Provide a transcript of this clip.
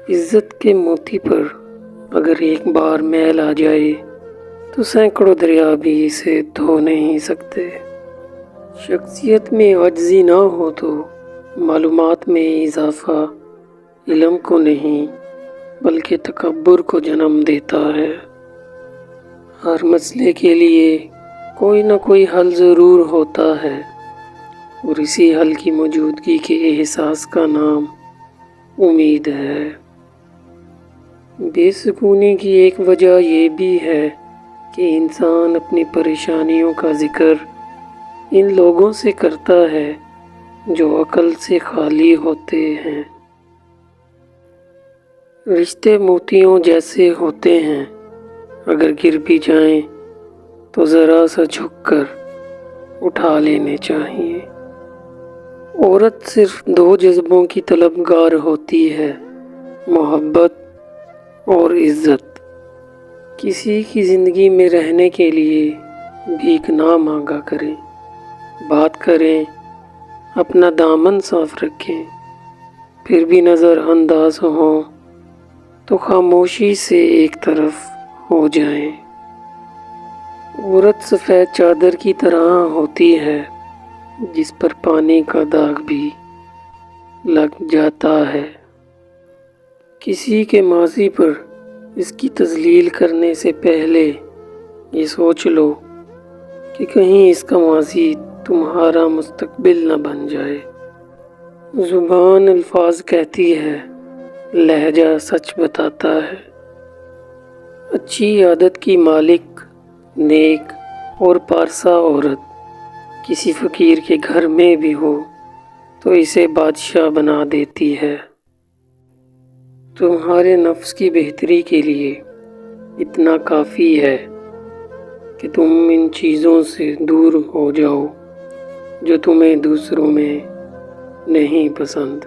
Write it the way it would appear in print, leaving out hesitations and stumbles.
عزت کے موتی پر اگر ایک بار میل آ جائے تو سینکڑوں دریا بھی اسے دھو نہیں سکتے۔ شخصیت میں عاجزی نہ ہو تو معلومات میں اضافہ علم کو نہیں بلکہ تکبر کو جنم دیتا ہے۔ ہر مسئلے کے لیے کوئی نہ کوئی حل ضرور ہوتا ہے، اور اسی حل کی موجودگی کے احساس کا نام امید ہے۔ بے سکونی کی ایک وجہ یہ بھی ہے کہ انسان اپنی پریشانیوں کا ذکر ان لوگوں سے کرتا ہے جو عقل سے خالی ہوتے ہیں۔ رشتے موتیوں جیسے ہوتے ہیں، اگر گر بھی جائیں تو ذرا سا جھک کر اٹھا لینے چاہیے۔ عورت صرف دو جذبوں کی طلبگار ہوتی ہے، محبت اور عزت۔ کسی کی زندگی میں رہنے کے لیے بھیک نہ مانگا کریں، بات کریں، اپنا دامن صاف رکھیں، پھر بھی نظر انداز ہوں تو خاموشی سے ایک طرف ہو جائیں۔ عورت سفید چادر کی طرح ہوتی ہے جس پر پانی کا داغ بھی لگ جاتا ہے۔ کسی کے ماضی پر اس کی تذلیل کرنے سے پہلے یہ سوچ لو کہ کہیں اس کا ماضی تمہارا مستقبل نہ بن جائے۔ زبان الفاظ کہتی ہے، لہجہ سچ بتاتا ہے۔ اچھی عادت کی مالک، نیک اور پارسا عورت کسی فقیر کے گھر میں بھی ہو تو اسے بادشاہ بنا دیتی ہے۔ تمہارے نفس کی بہتری کے لیے اتنا کافی ہے کہ تم ان چیزوں سے دور ہو جاؤ جو تمہیں دوسروں میں نہیں پسند۔